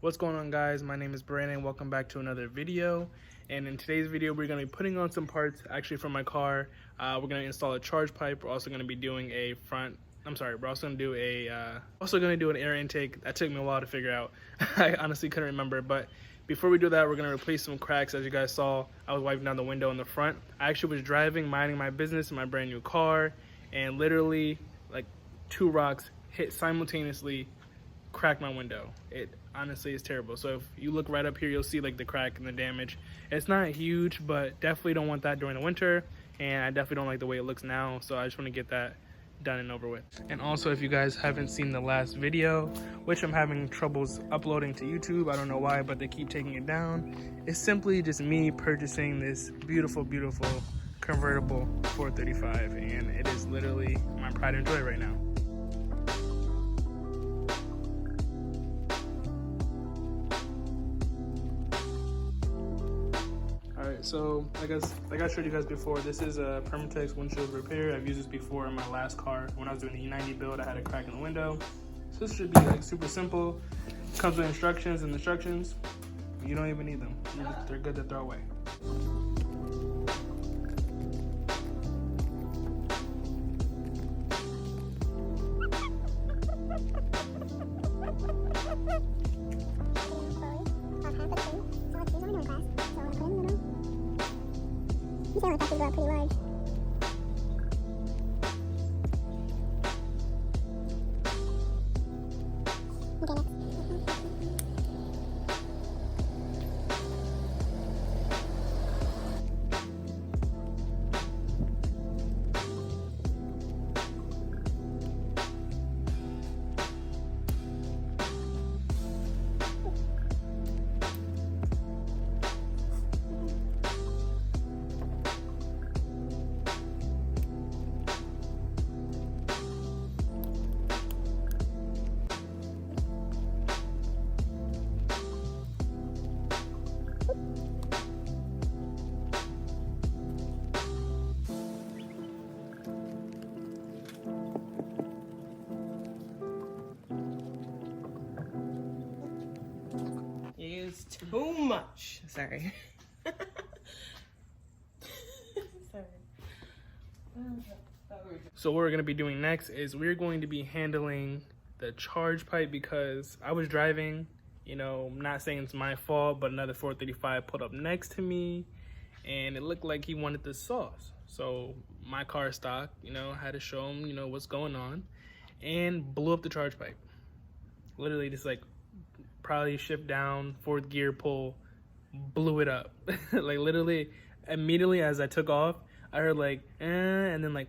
What's going on, guys? My name is Brandon. Welcome back to another video. And in today's video, we're going to be putting on some parts actually from my car. We're going to install a charge pipe. We're also going to be doing we're also going to do an air intake. That took me a while to figure out. I honestly couldn't remember, but before we do that, we're going to replace some cracks. As you guys saw, I was wiping down the window in the front. I actually was driving, minding my business in my brand new car, and literally like two rocks hit simultaneously, cracked my window. It honestly is terrible. So if you look right up here, you'll see like the crack and the damage. It's not huge, but definitely don't want that during the winter, and I definitely don't like the way it looks now, so I just want to get that done and over with. And also, if you guys haven't seen the last video, which I'm having troubles uploading to YouTube, I don't know why, but they keep taking it down, it's simply just me purchasing this beautiful convertible 435, and it is literally my pride and joy right now. Alright, so like I showed you guys before, this is a Permatex Windshield Repair. I've used this before in my last car. When I was doing the E90 build, I had a crack in the window. So this should be like super simple. Comes with instructions, and instructions, you don't even need them. They're good to throw away. You sound like that could grow up pretty large. Okay, next. Too much. Sorry. So what we're going to be doing next is we're going to be handling the charge pipe, because I was driving, you know, I'm not saying it's my fault, but another 435 pulled up next to me and it looked like he wanted the sauce. So my car stock, you know, had to show him, you know, what's going on, and blew up the charge pipe. Literally just like probably shift down, fourth gear pull, blew it up. Like literally immediately as I took off, I heard like and then like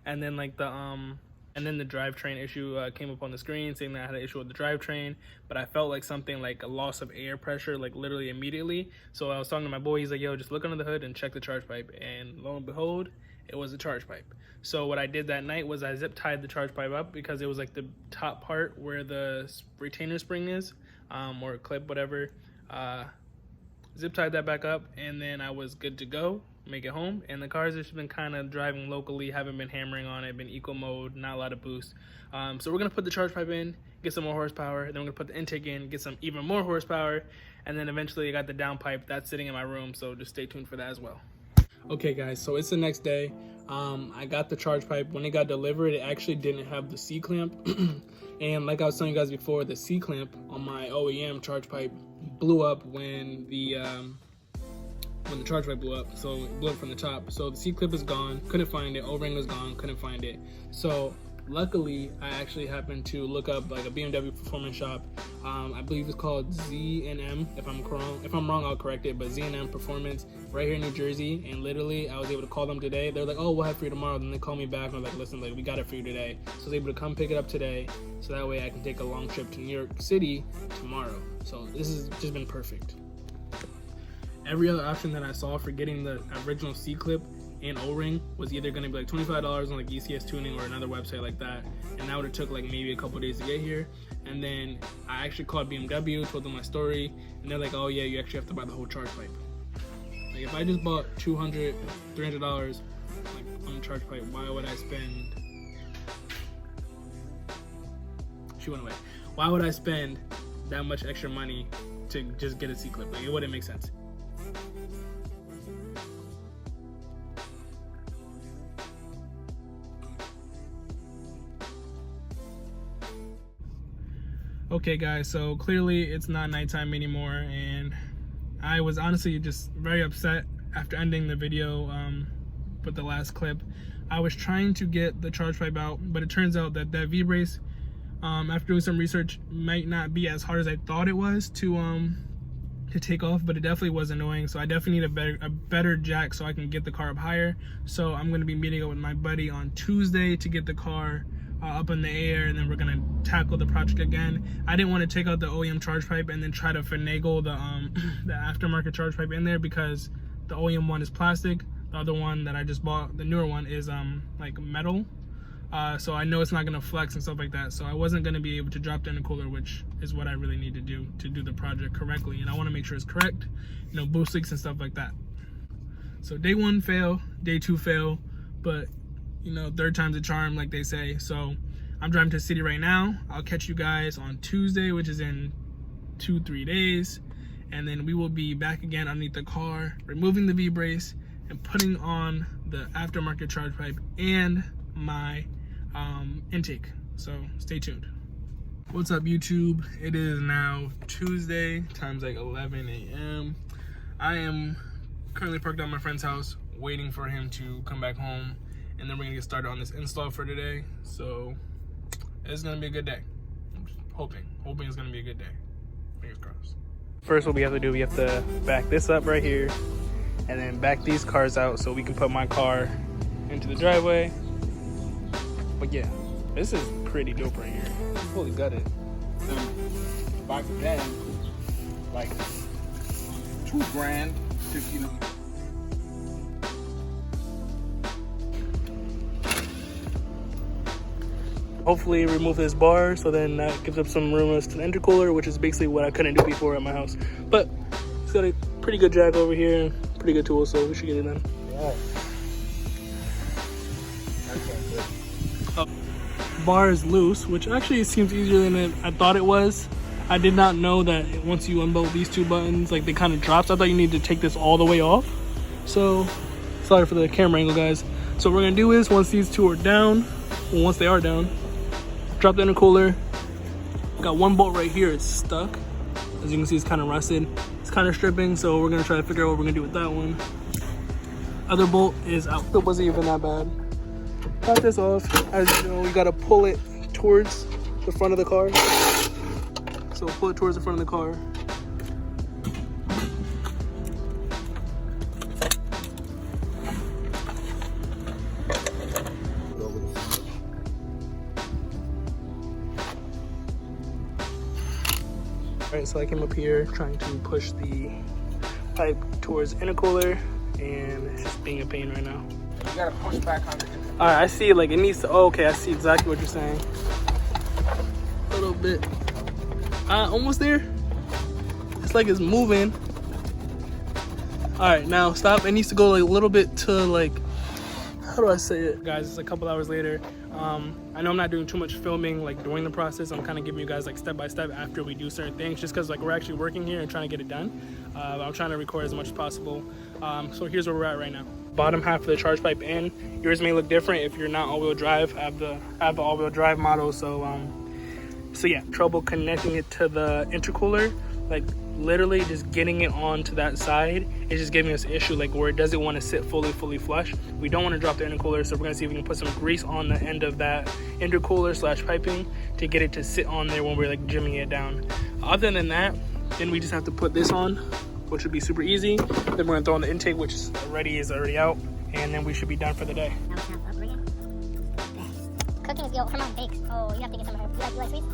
and then like the and then the drivetrain issue came up on the screen saying that I had an issue with the drivetrain, but I felt like something like a loss of air pressure like literally immediately. So I was talking to my boy, he's like, yo, just look under the hood and check the charge pipe, and lo and behold, it was a charge pipe. So what I did that night was I zip tied the charge pipe up, because it was like the top part where the retainer spring is, or clip, whatever. Zip tied that back up, and then I was good to go, make it home. And the car's just been kind of driving locally, haven't been hammering on it, been eco mode, not a lot of boost. So we're gonna put the charge pipe in, get some more horsepower, then we're gonna put the intake in, get some even more horsepower, and then eventually I got the downpipe that's sitting in my room, so just stay tuned for that as well. Okay guys, so it's the next day. I got the charge pipe. When it got delivered, it actually didn't have the C-clamp. And like I was telling you guys before, the C-clamp on my OEM charge pipe blew up when the charge pipe blew up. So it blew up from the top. So the C-clip is gone, couldn't find it. O-ring was gone, couldn't find it. So luckily, I actually happened to look up like a BMW performance shop. I believe it's called Z&M. If I'm wrong, I'll correct it. But Z&M Performance, right here in New Jersey. And literally, I was able to call them today. They're like, "Oh, we'll have it for you tomorrow." Then they call me back and I was like, "Listen, like we got it for you today." So I was able to come pick it up today, so that way I can take a long trip to New York City tomorrow. So this has just been perfect. Every other option that I saw for getting the original C-clip and O-ring was either going to be like $25 on like ECS Tuning or another website like that, and that would have took like maybe a couple days to get here. And then I actually called BMW, told them my story, and they're like, "Oh yeah, you actually have to buy the whole charge pipe." Like if I just bought $200, $300 like on charge pipe, why would I spend? She went away. Why would I spend that much extra money to just get a C-clip. Like, it wouldn't make sense. Okay guys, so clearly it's not nighttime anymore, and I was honestly just very upset after ending the video with the last clip. I was trying to get the charge pipe out, but it turns out that V-brace, after doing some research, might not be as hard as I thought it was to take off, but it definitely was annoying. So I definitely need a better jack so I can get the car up higher. So I'm going to be meeting up with my buddy on Tuesday to get the car up in the air, and then we're gonna tackle the project again. I didn't want to take out the OEM charge pipe and then try to finagle the aftermarket charge pipe in there, because the OEM one is plastic. The other one that I just bought, the newer one, is like metal. So I know it's not gonna flex and stuff like that. So I wasn't gonna be able to drop the intercooler, which is what I really need to do the project correctly. And I want to make sure it's correct, you know, boost leaks and stuff like that. So day 1 fail, day 2 fail, but you know, third time's a charm, like they say. So I'm driving to the city right now. I'll catch you guys on Tuesday, which is in 2-3 days. And then we will be back again underneath the car, removing the V-brace and putting on the aftermarket charge pipe and my intake. So stay tuned. What's up, YouTube? It is now Tuesday. Time's like 11 a.m. I am currently parked at my friend's house, waiting for him to come back home. And then we're gonna get started on this install for today. So it's gonna be a good day. I'm just hoping it's gonna be a good day. Fingers crossed. First, what we have to do, we have to back this up right here, and then back these cars out so we can put my car into the driveway. But yeah, this is pretty dope right here. I'm fully gutted. Back then, like $2,000 to, you know. Hopefully remove this bar, so then that gives up some room to the intercooler, which is basically what I couldn't do before at my house. But it's got a pretty good jack over here, pretty good tool, so we should get it done. Yeah. Bar is loose, which actually seems easier than I thought it was. I did not know that once you unbolt these two buttons, like, they kind of drops. I thought you need to take this all the way off. So sorry for the camera angle, guys. So what we're gonna do is, once these two are down, well, once they are down, drop the intercooler. Got one bolt right here, it's stuck. As you can see, it's kind of rusted. It's kind of stripping, so we're gonna try to figure out what we're gonna do with that one. Other bolt is out. It wasn't even that bad. Got this off. As you know, we gotta pull it towards the front of the car. So pull it towards the front of the car. Alright, so I came up here trying to push the pipe towards intercooler, and it's just being a pain right now. You gotta push back on it. Alright, I see, like, it needs to, oh, okay, I see exactly what you're saying. A little bit. Almost there. It's like it's moving. Alright, now stop. It needs to go like a little bit to, like, how do I say it? Guys, it's a couple hours later. I know I'm not doing too much filming like during the process. I'm kind of giving you guys like step by step after we do certain things, just because like we're actually working here and trying to get it done. I'm trying to record as much as possible. So here's where we're at right now. Bottom half of the charge pipe in. Yours may look different if you're not all-wheel drive. I have the all-wheel drive model, so yeah, trouble connecting it to the intercooler. Like literally just getting it onto that side is just giving us an issue, like where it doesn't want to sit fully flush. We don't want to drop the intercooler, so we're gonna see if we can put some grease on the end of that intercooler slash piping to get it to sit on there when we're like jimmying it down. Other than that, then we just have to put this on, which would be super easy. Then we're gonna throw on the intake, which is already out, and then we should be done for the day. Cooking is, yo, her mom bakes. Oh, you have to get some of her. You like sweets?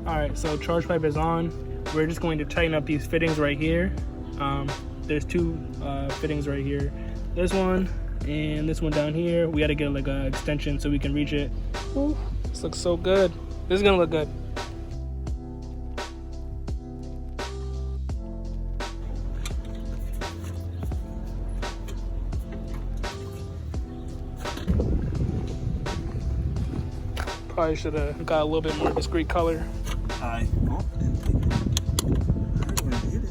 Alright, so charge pipe is on. We're just going to tighten up these fittings right here. There's two fittings right here. This one and this one down here. We got to get like an extension so we can reach it. Ooh, this looks so good. This is gonna look good. Probably should have got a little bit more discreet color. I hit it.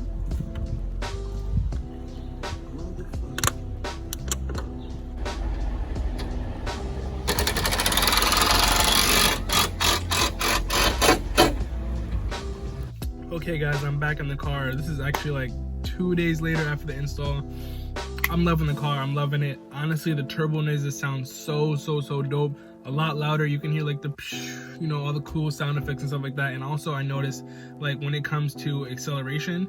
Okay guys, I'm back in the car. This is actually like 2 days later after the install. I'm loving the car, I'm loving it. Honestly, the turbo noises sound so dope. A lot louder. You can hear like the, you know, all the cool sound effects and stuff like that. And also I noticed like when it comes to acceleration,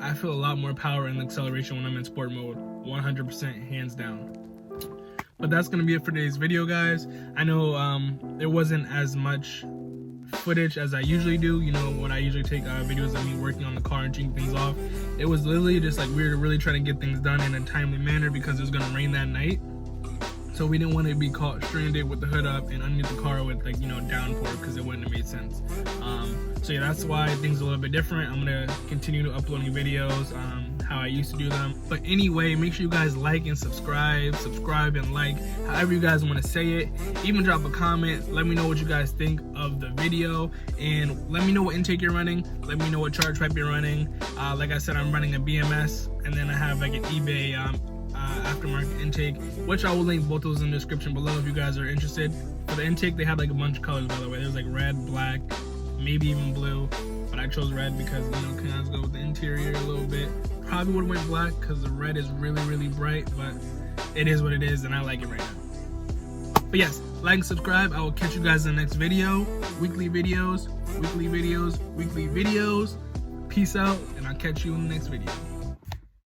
I feel a lot more power in the acceleration when I'm in sport mode. 100% hands down. But that's gonna be it for today's video, guys. I know there wasn't as much footage as I usually do, you know, when I usually take videos of me working on the car and taking things off. It was literally just like we were really trying to get things done in a timely manner because it was gonna rain that night. So we didn't want to be caught stranded with the hood up and underneath the car with like, you know, downpour, because it wouldn't have made sense. So yeah, that's why things are a little bit different. I'm gonna continue to uploading videos how I used to do them. But anyway, make sure you guys like and subscribe and like, however you guys want to say it. Even drop a comment. Let me know what you guys think of the video, and let me know what intake you're running. Let me know what charge pipe you're running. Like I said, I'm running a BMS, and then I have like an eBay aftermarket intake, which I will link both those in the description below if you guys are interested. For the intake, they have like a bunch of colors, by the way. There's like red, black, maybe even blue, but I chose red because, you know, kind of go with the interior a little bit. Probably would have went black because the red is really bright, but it is what it is, and I like it right now. But yes, like and subscribe. I will catch you guys in the next video. Weekly videos. Peace out, and I'll catch you in the next video.